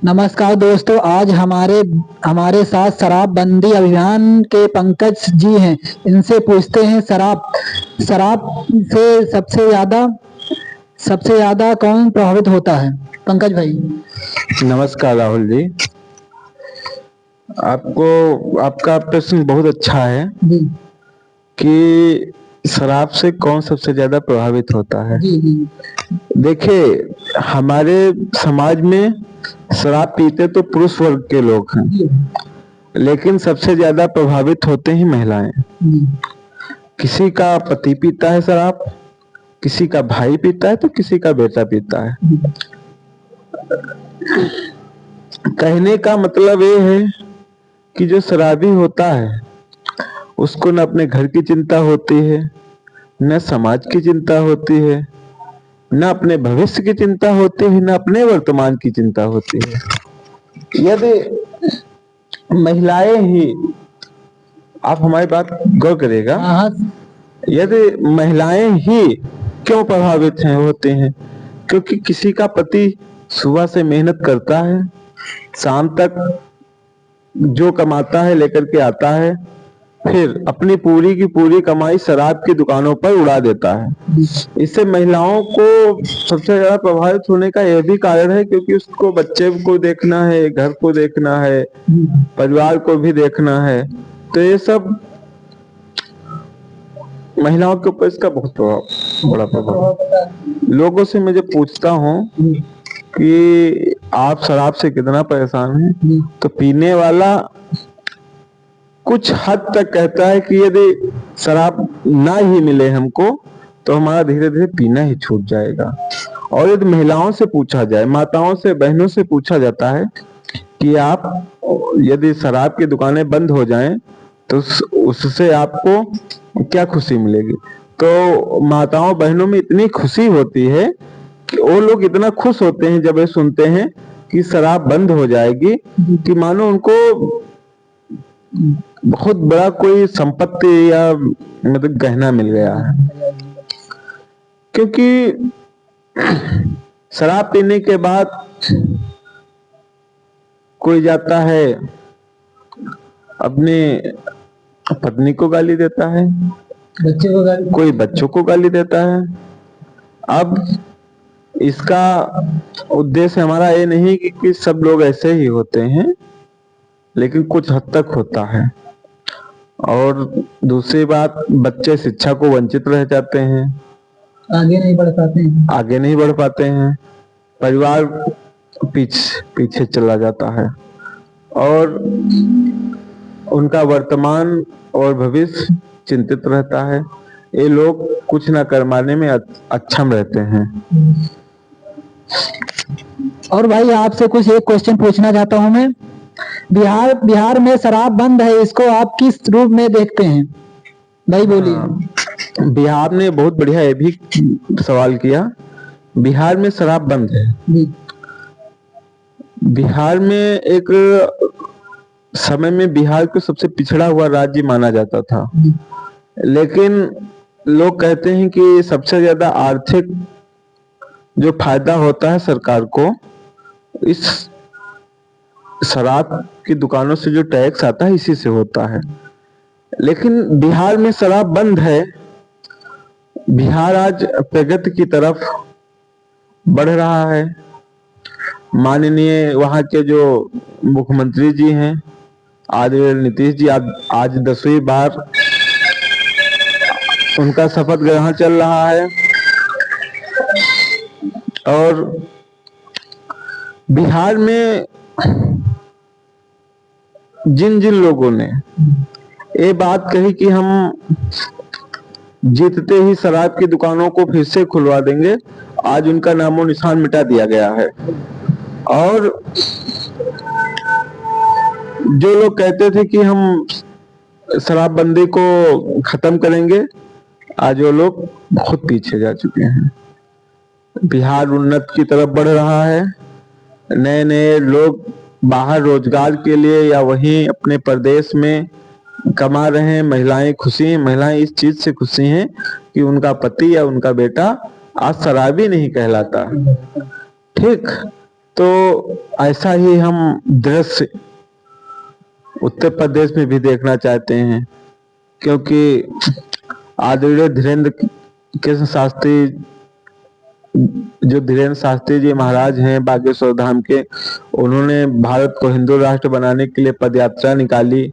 नमस्कार दोस्तों, आज हमारे हमारे साथ शराबबंदी अभियान के पंकज जी हैं। इनसे पूछते हैं शराब शराब से सबसे ज्यादा कौन प्रभावित होता है? पंकज भाई। नमस्कार राहुल जी। आपका प्रश्न बहुत अच्छा है जी कि शराब से कौन सबसे ज्यादा प्रभावित होता है। जी जी देखिए, हमारे समाज में शराब पीते तो पुरुष वर्ग के लोग हैं, जी लेकिन सबसे ज्यादा प्रभावित होते हैं महिलाएं। जी किसी का पति पीता है शराब, किसी का भाई पीता है तो किसी का बेटा पीता है। कहने का मतलब ये है कि जो शराबी होता है उसको न अपने घर की चिंता होती है, न समाज की चिंता होती है, न अपने भविष्य की चिंता होती है, न अपने वर्तमान की चिंता होती है। यदि महिलाएं ही, आप हमारी बात गौर करेगा, हाँ यदि महिलाएं ही क्यों प्रभावित होते हैं? क्योंकि किसी का पति सुबह से मेहनत करता है, शाम तक जो कमाता है लेकर के आता है, फिर अपनी पूरी की पूरी कमाई शराब की दुकानों पर उड़ा देता है। इससे महिलाओं को सबसे ज्यादा प्रभावित होने का यह भी कारण है क्योंकि उसको बच्चे को देखना है, घर को देखना है, परिवार को भी देखना है। तो ये सब महिलाओं के ऊपर इसका बहुत बड़ा प्रभाव। लोगों से मैं जब पूछता हूँ कि आप शराब से कितना परेशान हैं, तो पीने वाला कुछ हद तक कहता है कि यदि शराब ना ही मिले हमको तो हमारा धीरे धीरे पीना ही छूट जाएगा। और यदि महिलाओं से पूछा जाए, माताओं से, बहनों से पूछा जाता है कि आप यदि शराब की दुकानें बंद हो जाएं तो उससे आपको क्या खुशी मिलेगी, तो माताओं बहनों में इतनी खुशी होती है कि वो लोग इतना खुश होते हैं जब ये सुनते हैं कि शराब बंद हो जाएगी कि मानो उनको बहुत बड़ा कोई संपत्ति या मतलब गहना मिल गया है। क्योंकि शराब पीने के बाद कोई जाता है अपने पत्नी को गाली देता है, कोई बच्चों को गाली देता है। अब इसका उद्देश्य हमारा ये नहीं कि सब लोग ऐसे ही होते हैं, लेकिन कुछ हद तक होता है। और दूसरी बात, बच्चे शिक्षा को वंचित रह जाते हैं, आगे नहीं बढ़ पाते हैं, परिवार पीछे चला जाता है और उनका वर्तमान और भविष्य चिंतित रहता है। ये लोग कुछ ना कर पाने में अक्षम रहते हैं। और भाई आपसे कुछ एक क्वेश्चन पूछना चाहता हूँ मैं। बिहार में शराब बंद है, इसको आप किस रूप में देखते हैं? भाई बोलिए। बिहार ने बहुत बढ़िया ये भी सवाल किया। बिहार में शराब बंद है। बिहार में एक समय में बिहार को सबसे पिछड़ा हुआ राज्य माना जाता था, लेकिन लोग कहते हैं कि सबसे ज्यादा आर्थिक जो फायदा होता है सरकार को, इस शराब की दुकानों से जो टैक्स आता है इसी से होता है। लेकिन बिहार में शराब बंद है। बिहार आज प्रगति की तरफ बढ़ रहा है। माननीय वहां के जो मुख्यमंत्री जी हैं आदरणीय नीतीश जी, आज 10वीं बार उनका शपथ ग्रहण चल रहा है। और बिहार में जिन जिन लोगों ने ये बात कही कि हम जीतते ही शराब की दुकानों को फिर से खुलवा देंगे, आज उनका नामो निशान मिटा दिया गया है। और जो लोग कहते थे कि हम शराबबंदी को खत्म करेंगे, आज वो लोग बहुत पीछे जा चुके हैं। बिहार उन्नत की तरफ बढ़ रहा है। नए नए लोग बाहर रोजगार के लिए या वहीं अपने प्रदेश में कमा रहे हैं। महिलाएं खुशी हैं। महिलाएं इस चीज से खुशी हैं कि उनका पति या उनका बेटा आज शराबी नहीं कहलाता। ठीक, तो ऐसा ही हम दृश्य उत्तर प्रदेश में भी देखना चाहते हैं, क्योंकि आदरणीय धीरेन्द्र कृष्ण शास्त्री, जो धीरेन्द्र शास्त्री जी महाराज हैं बागेश्वर धाम के, उन्होंने भारत को हिंदू राष्ट्र बनाने के लिए पदयात्रा निकाली।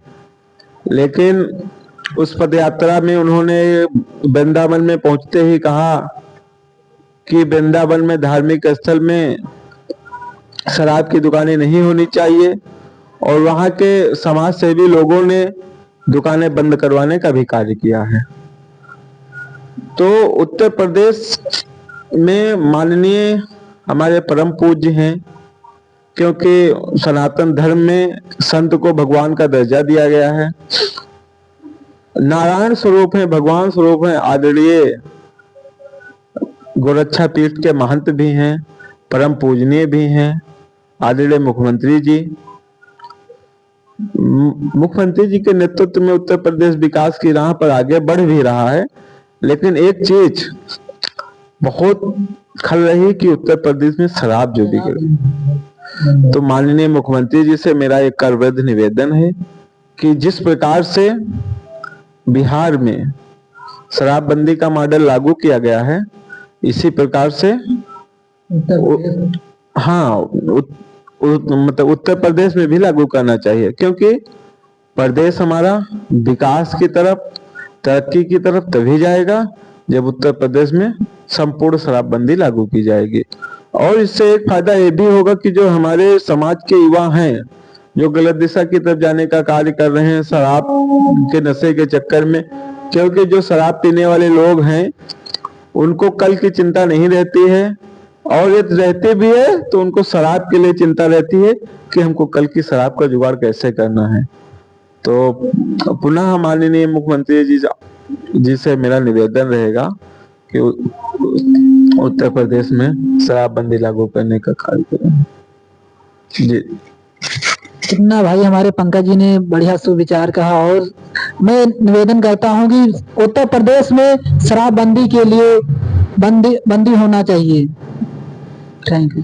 लेकिन उस पदयात्रा में उन्होंने वृंदावन में पहुंचते ही कहा कि वृंदावन में धार्मिक स्थल में शराब की दुकानें नहीं होनी चाहिए, और वहां के समाज सेवी लोगों ने दुकानें बंद करवाने का भी कार्य किया है। तो उत्तर प्रदेश में माननीय हमारे परम पूज्य हैं, क्योंकि सनातन धर्म में संत को भगवान का दर्जा दिया गया है, नारायण स्वरूप है, भगवान स्वरूप है। आदरणीय गोरक्षा पीठ के महंत भी हैं, परम पूजनीय भी हैं आदरणीय मुख्यमंत्री जी। मुख्यमंत्री जी के नेतृत्व में उत्तर प्रदेश विकास की राह पर आगे बढ़ भी रहा है। लेकिन एक चीज बहुत खल रही कि उत्तर प्रदेश में शराब जो बिक रही। तो माननीय मुख्यमंत्री जी से मेरा एक करवृद्ध निवेदन है कि जिस प्रकार से बिहार में शराबबंदी का मॉडल लागू किया गया है, इसी प्रकार से मतलब उत्तर प्रदेश में भी लागू करना चाहिए, क्योंकि प्रदेश हमारा विकास की तरफ, तरक्की की तरफ तभी जाएगा जब उत्तर प्रदेश में संपूर्ण शराबबंदी लागू की जाएगी। और इससे एक फायदा ये भी होगा कि जो हमारे समाज के युवा हैं, जो गलत दिशा की तरफ जाने का कार्य कर रहे हैं शराब के नशे के चक्कर में, क्योंकि जो शराब पीने वाले लोग हैं उनको कल की चिंता नहीं रहती है, और यदि रहती भी है तो उनको शराब के लिए चिंता रहती है कि हमको कल की शराब का जुगाड़ कैसे करना है। तो पुनः माननीय मुख्यमंत्री जी से मेरा निवेदन रहेगा कि उत्तर प्रदेश में शराबबंदी लागू करने का कार्य करें। जी, कितना भाई हमारे पंकज जी ने बढ़िया सुविचार कहा, और मैं निवेदन करता हूं कि उत्तर प्रदेश में शराबबंदी के लिए बंदी होना चाहिए। Thank you.